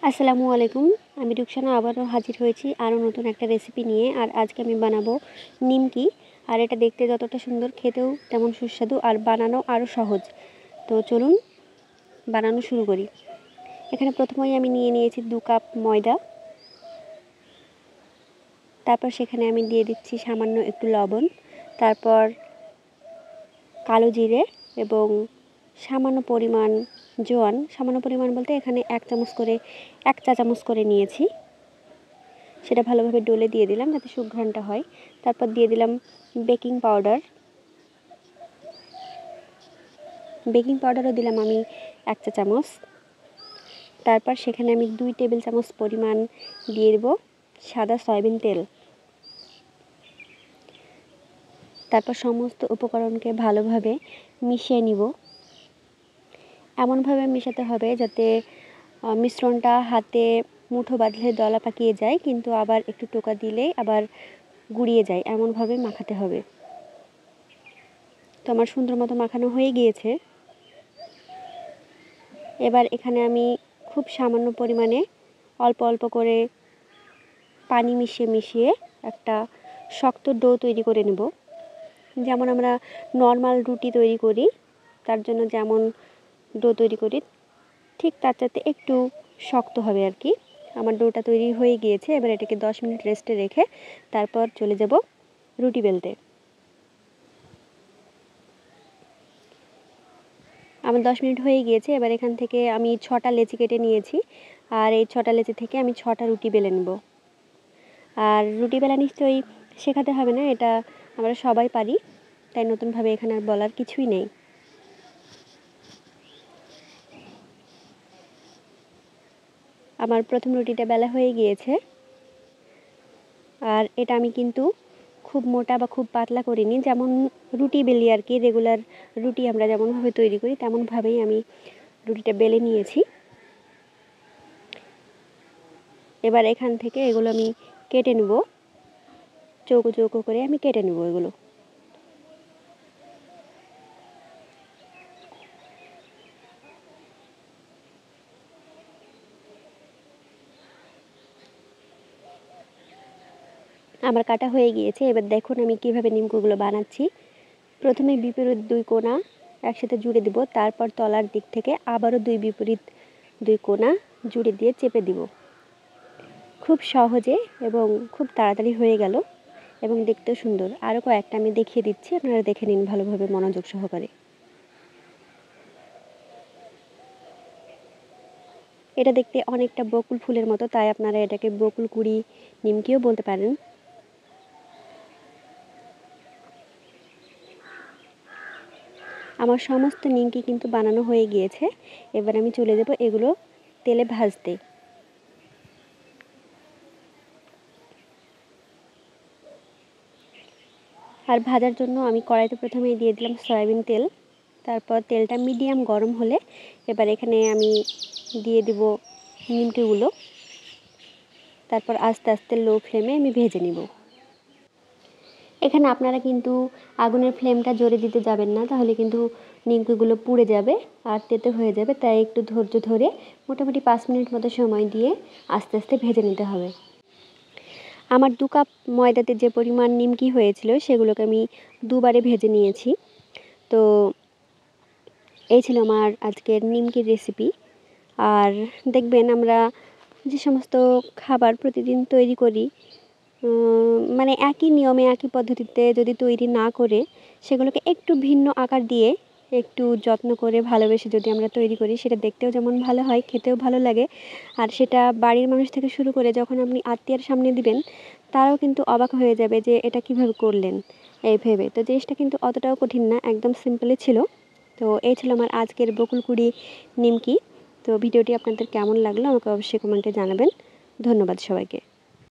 আসসালামু আলাইকুম। আমি রুকসানা আবারও হাজির হয়েছি আরও নতুন একটা রেসিপি নিয়ে। আর আজকে আমি বানাবো নিমকি। আর এটা দেখতে যতটা সুন্দর, খেতেও তেমন সুস্বাদু, আর বানানো আরও সহজ। তো চলুন বানানো শুরু করি। এখানে প্রথমেই আমি নিয়ে নিয়েছি 2 কাপ ময়দা। তারপর সেখানে আমি দিয়ে দিচ্ছি সামান্য একটু লবণ, তারপর কালো জিরে এবং সামান্য পরিমাণ জোয়ান। সামান্য পরিমাণ বলতে এখানে 1 চা চামচ করে নিয়েছি। সেটা ভালোভাবে ডলে দিয়ে দিলাম যাতে সুঘ্রাণটা হয়। তারপর দিয়ে দিলাম বেকিং পাউডার। বেকিং পাউডারও দিলাম আমি 1 চা চামচ। তারপর সেখানে আমি 2 টেবিল চামচ পরিমাণ দিয়ে দেব সাদা সয়াবিন তেল। তারপর সমস্ত উপকরণকে ভালোভাবে মিশিয়ে নিব। এমনভাবে মেশাতে হবে যাতে মিশ্রণটা হাতে মুঠো বাঁধলে দলা পাকিয়ে যায়, কিন্তু আবার একটু টোকা দিলেই আবার গুঁড়িয়ে যায়, এমনভাবে মাখাতে হবে। তো আমার সুন্দর মতো মাখানো হয়ে গিয়েছে। এবার এখানে আমি খুব সামান্য পরিমাণে অল্প অল্প করে পানি মিশিয়ে একটা শক্ত ডো তৈরি করে নেব। যেমন আমরা নর্মাল রুটি তৈরি করি, তার জন্য যেমন ডো তৈরি করি ঠিক তার চাইতে একটু শক্ত হবে আর কি। আমার ডোটা তৈরি হয়ে গিয়েছে। এবার এটাকে 10 মিনিট রেস্টে রেখে তারপর চলে যাব রুটি বেলতে। আমার 10 মিনিট হয়ে গিয়েছে। এবার এখান থেকে আমি 6টা লেচি কেটে নিয়েছি, আর এই 6টা লেচি থেকে আমি 6টা রুটি বেলে নেব। আর রুটি বেলা নিশ্চয়ই শেখাতে হবে না, এটা আমরা সবাই পারি, তাই নতুনভাবে এখানে আর বলার কিছুই নেই। আমার প্রথম রুটিটা বেলা হয়ে গিয়েছে। আর এটা আমি কিন্তু খুব মোটা বা খুব পাতলা করিনি, যেমন রুটি বেলি আর কি, রেগুলার রুটি আমরা যেমনভাবে তৈরি করি তেমনভাবেই আমি রুটিটা বেলে নিয়েছি। এবার এখান থেকে এগুলো আমি কেটে নেব, চৌকো চৌকো করে আমি কেটে নেব এগুলো। আমার কাটা হয়ে গিয়েছে। এবার দেখুন আমি কিভাবে নিমকিগুলো বানাচ্ছি। প্রথমে বিপরীত 2 কোণা একসাথে জুড়ে দিব, তারপর তলার দিক থেকে আবারও বিপরীত 2 কোণা জুড়ে দিয়ে চেপে দিব। খুব সহজে এবং খুব তাড়াতাড়ি হয়ে গেল এবং দেখতেও সুন্দর। আরও কয়েকটা আমি দেখিয়ে দিচ্ছি, আপনারা দেখে নিন ভালোভাবে মনোযোগ সহকারে। এটা দেখতে অনেকটা বকুল ফুলের মতো, তাই আপনারা এটাকে বকুল কুড়ি নিমকিও বলতে পারেন। আমার সমস্ত নিমকি কিন্তু বানানো হয়ে গিয়েছে। এবার আমি চলে যাব এগুলো তেলে ভাজতে। আর ভাজার জন্য আমি কড়াইতে প্রথমেই দিয়ে দিলাম সয়াবিন তেল। তারপর তেলটা মিডিয়াম গরম হলে এবার এখানে আমি দিয়ে দেব নিমকিগুলো। তারপর আস্তে আস্তে লো ফ্লেমে আমি ভেজে নেব। এখানে আপনারা কিন্তু আগুনের ফ্লেমটা জোরে দিতে যাবেন না, তাহলে কিন্তু নিমকিগুলো পুড়ে যাবে আর তেতো হয়ে যাবে। তাই একটু ধৈর্য ধরে মোটামুটি 5 মিনিট মতো সময় দিয়ে আস্তে আস্তে ভেজে নিতে হবে। আমার 2 কাপ ময়দাতে যে পরিমাণ নিমকি হয়েছিল সেগুলোকে আমি 2 বারে ভেজে নিয়েছি। তো এই ছিল আমার আজকের নিমকির রেসিপি। আর দেখবেন আমরা যে সমস্ত খাবার প্রতিদিন তৈরি করি, মানে একই নিয়মে একই পদ্ধতিতে যদি তৈরি না করে সেগুলোকে একটু ভিন্ন আকার দিয়ে একটু যত্ন করে ভালোবেসে যদি আমরা তৈরি করি, সেটা দেখতেও যেমন ভালো হয়, খেতেও ভালো লাগে। আর সেটা বাড়ির মানুষ থেকে শুরু করে যখন আপনি আত্মীয়ের সামনে দিবেন, তারাও কিন্তু অবাক হয়ে যাবে যে এটা কিভাবে করলেন এই ভেবে। তো জিনিসটা কিন্তু অতটাও কঠিন না, একদম সিম্পলই ছিল। তো এই ছিল আমার আজকের বকুলকুড়ি নিমকি। তো ভিডিওটি আপনাদের কেমন লাগলো আমাকে অবশ্যই কমেন্টে জানাবেন। ধন্যবাদ সবাইকে।